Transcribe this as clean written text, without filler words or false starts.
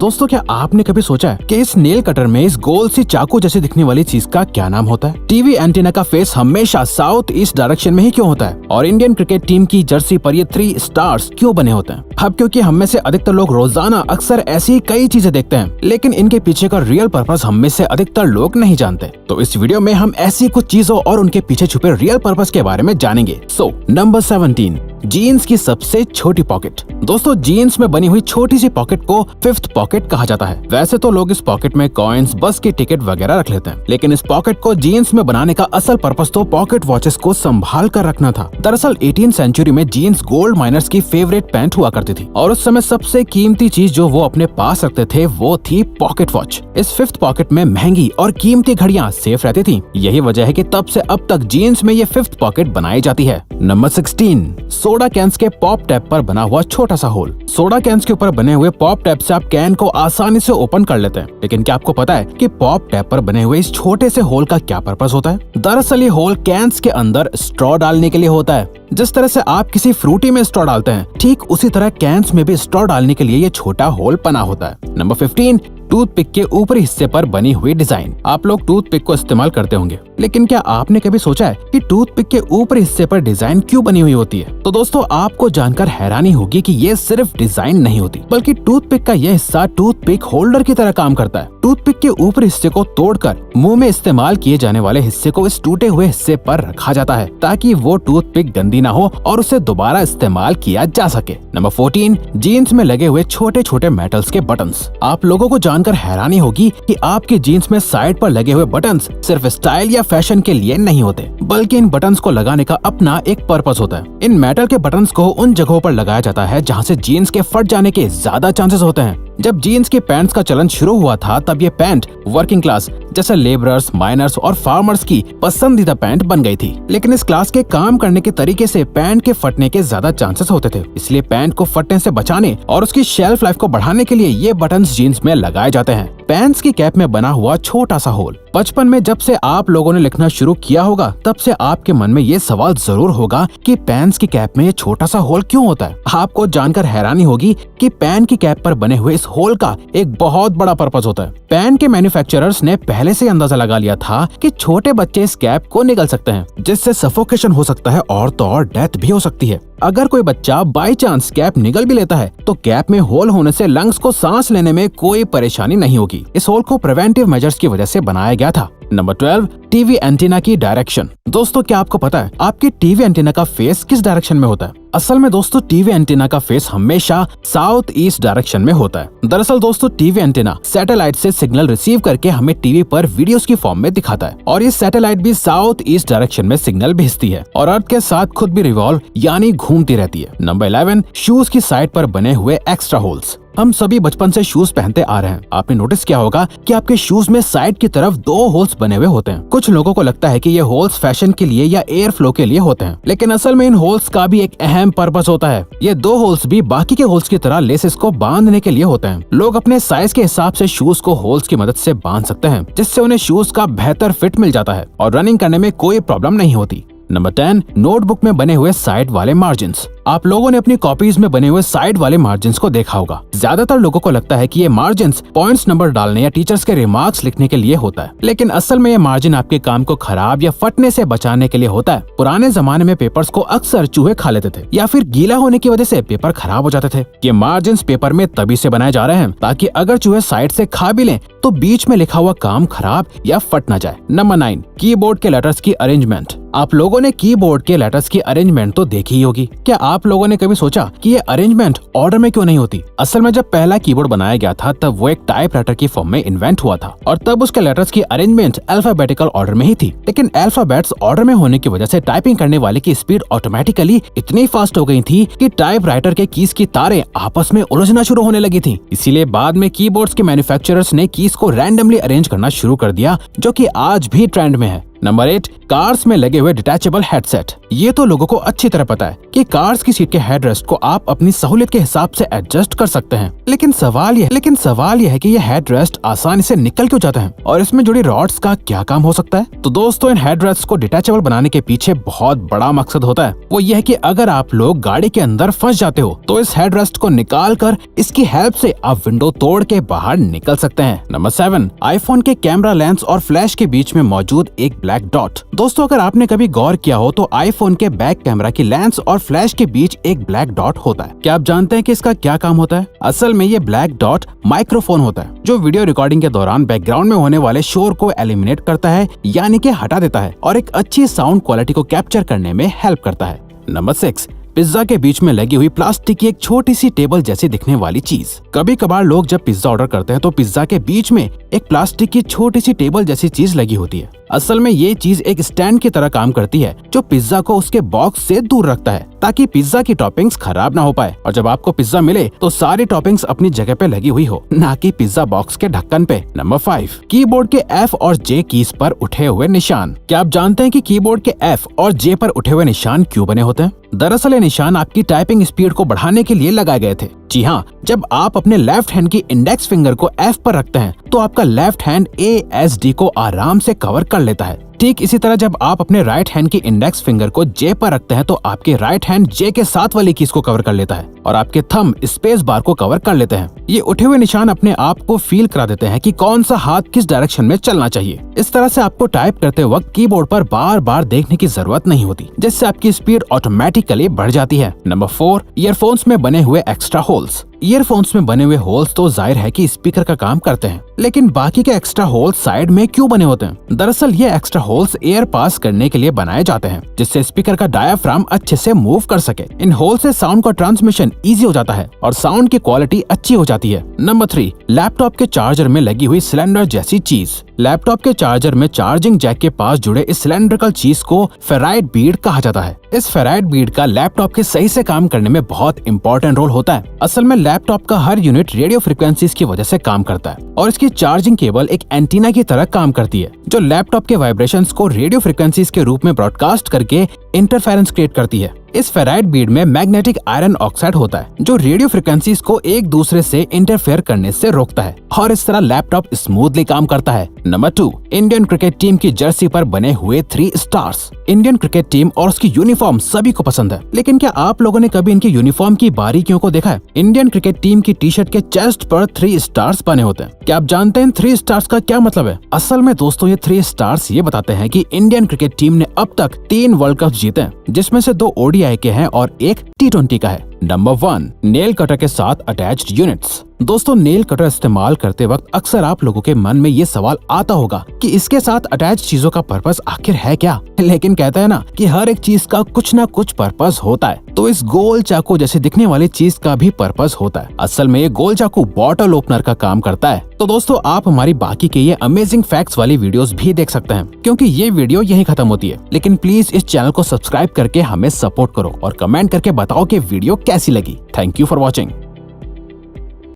दोस्तों क्या आपने कभी सोचा है कि इस नेल कटर में इस गोल सी चाकू जैसे दिखने वाली चीज का क्या नाम होता है? टीवी एंटीना का फेस हमेशा साउथ ईस्ट डायरेक्शन में ही क्यों होता है? और इंडियन क्रिकेट टीम की जर्सी पर ये 3 स्टार्स क्यों बने होते हैं? अब क्योंकि हम में से अधिकतर लोग रोजाना अक्सर ऐसी कई चीजें देखते हैं, लेकिन इनके पीछे का रियल पर्पस हम में से अधिकतर लोग नहीं जानते। तो इस वीडियो में हम ऐसी कुछ चीजों और उनके पीछे छुपे रियल पर्पस के बारे में जानेंगे। नंबर 17, जीन्स की सबसे छोटी पॉकेट। दोस्तों जीन्स में बनी हुई छोटी सी पॉकेट को 5th पॉकेट कहा जाता है। वैसे तो लोग इस पॉकेट में कॉइन्स, बस की टिकट वगैरह रख लेते हैं, लेकिन इस पॉकेट को जीन्स में बनाने का असल पर्पस तो पॉकेट वॉचेस को संभाल कर रखना था। दरअसल 18th सेंचुरी में जीन्स गोल्ड माइनर्स की फेवरेट पैंट हुआ करती थी और उस समय सबसे कीमती चीज जो वो अपने पास रखते थे वो थी पॉकेट वॉच। इस 5th पॉकेट में महंगी और कीमती घड़ियां सेफ रहती थी। यही वजह है कि तब से अब तक जीन्स में ये 5th पॉकेट बनाई जाती है। नंबर 16, सोडा कैंस के पॉप टैप पर बना हुआ छोटा सा होल। सोडा कैंस के ऊपर बने हुए पॉप टैप से आप कैन को आसानी से ओपन कर लेते हैं, लेकिन क्या आपको पता है कि पॉप टैप पर बने हुए इस छोटे से होल का क्या पर्पस होता है? दरअसल ये होल कैंस के अंदर स्ट्रॉ डालने के लिए होता है। जिस तरह से आप किसी फ्रूटी में स्ट्रॉ डालते हैं, ठीक उसी तरह कैंस में भी स्ट्रॉ डालने के लिए ये छोटा होल बना होता है। नंबर 15, टूथपिक के ऊपरी हिस्से पर बनी हुई डिजाइन। आप लोग टूथपिक को इस्तेमाल करते होंगे, लेकिन क्या आपने कभी सोचा है कि टूथपिक के ऊपरी हिस्से पर डिजाइन क्यों बनी हुई होती है? तो दोस्तों आपको जानकर हैरानी होगी कि ये सिर्फ डिजाइन नहीं होती, बल्कि टूथपिक का यह हिस्सा टूथपिक होल्डर की तरह काम करता है। टूथपिक के ऊपरी हिस्से को तोड़कर मुंह में इस्तेमाल किए जाने वाले हिस्से को इस टूटे हुए हिस्से पर रखा जाता है, ताकि वो टूथपिक गंदी ना हो और उसे दोबारा इस्तेमाल किया जा सके। नंबर 14, जीन्स में लगे हुए छोटे छोटे मेटल्स के बटन्स। आप लोगों को जानकर हैरानी होगी कि आपकी जीन्स में साइड पर लगे हुए बटन्स सिर्फ स्टाइल या फैशन के लिए नहीं होते, बल्कि इन बटन्स को लगाने का अपना एक पर्पस होता है। इन मेटल के बटन्स को उन जगहों पर लगाया जाता है जहां से जीन्स के फट जाने के ज्यादा चांसेस होते हैं। जब जीन्स के पैंट्स का चलन शुरू हुआ था, तब ये पैंट वर्किंग क्लास जैसे लेबरर्स, माइनर्स और फार्मर्स की पसंदीदा पैंट बन गई थी। लेकिन इस क्लास के काम करने के तरीके से पैंट के फटने के ज्यादा चांसेस होते थे, इसलिए पैंट को फटने से बचाने और उसकी शेल्फ लाइफ को बढ़ाने के लिए ये बटन्स जीन्स में लगाए जाते हैं। पैंट्स की कैप में बना हुआ छोटा सा होल। बचपन में जब से आप लोगों ने लिखना शुरू किया होगा, तब से आपके मन में ये सवाल जरूर होगा कि पैंट्स की कैप में ये छोटा सा होल क्यों होता है? आपको जानकर हैरानी होगी कि पैन की कैप पर बने हुए इस होल का एक बहुत बड़ा पर्पस होता है। पैन के मैन्युफैक्चरर्स ने पहले से अंदाजा लगा लिया था कि छोटे बच्चे इस कैप को निगल सकते हैं, जिससे सफोकेशन हो सकता है और तो और डेथ भी हो सकती है। अगर कोई बच्चा बाई चांस कैप निगल भी लेता है, तो कैप में होल होने से लंग्स को सांस लेने में कोई परेशानी नहीं होगी। इस होल को प्रिवेंटिव मेजर्स की वजह से बनाया गया था। नंबर 12, टीवी एंटीना की डायरेक्शन। दोस्तों क्या आपको पता है आपकी टीवी एंटीना का फेस किस डायरेक्शन में होता है? असल में दोस्तों टीवी एंटीना का फेस हमेशा साउथ ईस्ट डायरेक्शन में होता है। दरअसल दोस्तों टीवी एंटीना सैटेलाइट से सिग्नल रिसीव करके हमें टीवी पर वीडियोस की फॉर्म में दिखाता है, और ये सैटेलाइट भी साउथ ईस्ट डायरेक्शन में सिग्नल भेजती है और अर्थ के साथ खुद भी रिवॉल्व यानी घूमती रहती है। नंबर 11, शूज की साइड पर बने हुए एक्स्ट्रा होल्स। हम सभी बचपन से शूज पहनते आ रहे हैं। आपने नोटिस किया होगा कि आपके शूज में साइड की तरफ 2 होल्स बने हुए होते हैं। कुछ लोगों को लगता है कि ये होल्स फैशन के लिए या एयर फ्लो के लिए होते हैं, लेकिन असल में इन होल्स का भी एक अहम पर्पस होता है। ये 2 होल्स भी बाकी के होल्स की तरह लेसेस को बांधने के लिए होते हैं। लोग अपने साइज के हिसाब से शूज को होल्स की मदद से बांध सकते हैं, जिससे उन्हें शूज का बेहतर फिट मिल जाता है और रनिंग करने में कोई प्रॉब्लम नहीं होती। नंबर 10, नोटबुक में बने हुए साइड वाले मार्जिन्स। आप लोगों ने अपनी कॉपीज में बने हुए साइड वाले मार्जिन्स को देखा होगा। ज्यादातर लोगों को लगता है कि ये मार्जिन्स पॉइंट्स नंबर डालने या टीचर्स के रिमार्क्स लिखने के लिए होता है, लेकिन असल में ये मार्जिन आपके काम को खराब या फटने से बचाने के लिए होता है। पुराने जमाने में पेपर्स को अक्सर चूहे खा लेते थे या फिर गीला होने की वजह से पेपर खराब हो जाते थे। ये मार्जिन्स पेपर में तभी से बनाए जा रहे हैं ताकि अगर चूहे साइड से खा भी लें तो बीच में लिखा हुआ काम खराब या फट ना जाए। नंबर 9, कीबोर्ड के लेटर्स की अरेंजमेंट। आप लोगों ने कीबोर्ड के लेटर्स की अरेंजमेंट तो देखी ही होगी। क्या आप लोगों ने कभी सोचा कि ये अरेंजमेंट ऑर्डर में क्यों नहीं होती? असल में जब पहला कीबोर्ड बनाया गया था, तब वो एक टाइपराइटर की फॉर्म में इन्वेंट हुआ था और तब उसके लेटर्स की अरेंजमेंट अल्फाबेटिकल ऑर्डर में ही थी। लेकिन अल्फाबेट्स ऑर्डर में होने की वजह से टाइपिंग करने वाले की स्पीड ऑटोमेटिकली इतनी फास्ट हो गई थी कि टाइपराइटर के कीज की तारें आपस में उलझना शुरू होने लगी थी। इसीलिए बाद में कीबोर्ड्स के मैन्युफैक्चरर्स ने कीज को रैंडमली अरेंज करना शुरू कर दिया, जो कि आज भी ट्रेंड में है। नंबर 8, कार्स में लगे हुए डिटैचेबल हेडसेट। ये तो लोगों को अच्छी तरह पता है कि कार्स की सीट के हेडरेस्ट को आप अपनी सहूलियत के हिसाब से एडजस्ट कर सकते हैं। लेकिन सवाल यह है कि ये हेडरेस्ट आसानी से निकल क्यों जाता है और इसमें जुड़ी रॉड्स का क्या काम हो सकता है। तो दोस्तों, इन हेडरेस्ट को डिटैचेबल बनाने के पीछे बहुत बड़ा मकसद होता है। वो ये है कि अगर आप लोग गाड़ी के अंदर फंस जाते हो तो इस हेडरेस्ट को निकाल कर इसकी हेल्प से आप विंडो तोड़ के बाहर निकल सकते हैं। नंबर 7, आईफोन के कैमरा लेंस और फ्लैश के बीच में मौजूद एक ब्लैक डॉट। दोस्तों, अगर आपने कभी गौर किया हो तो आईफोन के बैक कैमरा की लेंस और फ्लैश के बीच एक ब्लैक डॉट होता है। क्या आप जानते हैं कि इसका क्या काम होता है? असल में ये ब्लैक डॉट माइक्रोफोन होता है जो वीडियो रिकॉर्डिंग के दौरान बैकग्राउंड में होने वाले शोर को एलिमिनेट करता है, यानी कि हटा देता है, और एक अच्छी साउंड क्वालिटी को कैप्चर करने में हेल्प करता है। नंबर 6, पिज्जा के बीच में लगी हुई प्लास्टिक की एक छोटी सी टेबल जैसी दिखने वाली चीज। कभी कभार लोग जब पिज्जा ऑर्डर करते हैं तो पिज्जा के बीच में एक प्लास्टिक की छोटी सी टेबल जैसी चीज लगी होती है। असल में ये चीज एक स्टैंड की तरह काम करती है जो पिज्जा को उसके बॉक्स से दूर रखता है ताकि पिज्जा की टॉपिंग्स खराब ना हो पाए और जब आपको पिज्जा मिले तो सारी टॉपिंग्स अपनी जगह पे लगी हुई हो, ना कि पिज्जा बॉक्स के ढक्कन पे। नंबर 5, कीबोर्ड के F और J कीज पर उठे हुए निशान। क्या आप जानते हैं कि कीबोर्ड के F और J पर उठे हुए निशान क्यों बने होते हैं? दरअसल ये निशान आपकी टाइपिंग स्पीड को बढ़ाने के लिए लगाए गए थे। जी हाँ, जब आप अपने लेफ्ट हैंड की इंडेक्स फिंगर को F पर रखते हैं तो आपका लेफ्ट हैंड ASD को आराम से कवर कर लेता है। ठीक इसी तरह जब आप अपने राइट हैंड की इंडेक्स फिंगर को J पर रखते हैं तो आपके राइट हैंड J के साथ वाली कीज को कवर कर लेता है और आपके थंब स्पेस बार को कवर कर लेते हैं। ये उठे हुए निशान अपने आप को फील करा देते हैं कि कौन सा हाथ किस डायरेक्शन में चलना चाहिए। इस तरह से आपको टाइप करते वक्त कीबोर्ड पर बार बार देखने की जरूरत नहीं होती, जिससे आपकी स्पीड ऑटोमेटिकली बढ़ जाती है। नंबर 4, ईयरफोन्स में बने हुए एक्स्ट्रा होल्स। ईयरफोन्स में बने हुए होल्स तो जाहिर है कि स्पीकर का काम करते हैं, लेकिन बाकी के एक्स्ट्रा होल्स साइड में क्यों बने होते हैं? दरअसल ये एक्स्ट्रा होल्स एयर पास करने के लिए बनाए जाते हैं, जिससे स्पीकर का डायाफ्राम अच्छे से मूव कर सके। इन होल से साउंड का ट्रांसमिशन इजी हो जाता है और साउंड की क्वालिटी अच्छी हो जाती है। नंबर 3, लैपटॉप के चार्जर में लगी हुई सिलेंडर जैसी चीज। लैपटॉप के चार्जर में चार्जिंग जैक के पास जुड़े इस सिलेंड्रिकल चीज को फेराइट बीड कहा जाता है। इस फेराइट बीड का लैपटॉप के सही से काम करने में बहुत इंपॉर्टेंट रोल होता है। असल में लैपटॉप का हर यूनिट रेडियो फ्रिक्वेंसीज की वजह से काम करता है और इसकी चार्जिंग केबल एक एंटीना की तरह काम करती है जो लैपटॉप के वाइब्रेशंस को रेडियो फ्रिक्वेंसीज के रूप में ब्रॉडकास्ट करके इंटरफेरेंस क्रिएट करती है। इस फेराइट बीड में मैग्नेटिक आयरन ऑक्साइड होता है जो रेडियो फ्रिक्वेंसीज को एक दूसरे से इंटरफेयर करने से रोकता है और इस तरह लैपटॉप स्मूथली काम करता है। नंबर 2, इंडियन क्रिकेट टीम की जर्सी पर बने हुए 3 स्टार्स। इंडियन क्रिकेट टीम और उसकी यूनिफॉर्म सभी को पसंद है, लेकिन क्या आप लोगों ने कभी इनकी यूनिफॉर्म की बारीकियों को देखा है? इंडियन क्रिकेट टीम की टी शर्ट के चेस्ट पर 3 स्टार्स बने होते हैं। क्या आप जानते हैं 3 स्टार्स का क्या मतलब है? असल में दोस्तों, ये 3 स्टार्स ये बताते हैं कि इंडियन क्रिकेट टीम ने अब तक 3 वर्ल्ड कप जीते हैं, जिसमें से 2 ODI के हैं और 1 T20 का है। नंबर 1, नेल कटर के साथ अटैच्ड यूनिट्स। दोस्तों, नेल कटर इस्तेमाल करते वक्त अक्सर आप लोगों के मन में ये सवाल आता होगा कि इसके साथ अटैच चीजों का पर्पस आखिर है क्या? लेकिन कहते हैं ना कि हर एक चीज का कुछ ना कुछ पर्पस होता है, तो इस गोल चाकू जैसे दिखने वाली चीज का भी पर्पस होता है। असल में ये गोल चाकू बॉटल ओपनर का काम करता है। तो दोस्तों, आप हमारी बाकी के ये अमेजिंग फैक्ट्स वाली वीडियोस भी देख सकते हैं, क्योंकि ये वीडियो यहीं खत्म होती है। लेकिन प्लीज इस चैनल को सब्सक्राइब करके हमें सपोर्ट करो और कमेंट करके बताओ कि वीडियो कैसी लगी। Thank you for watching.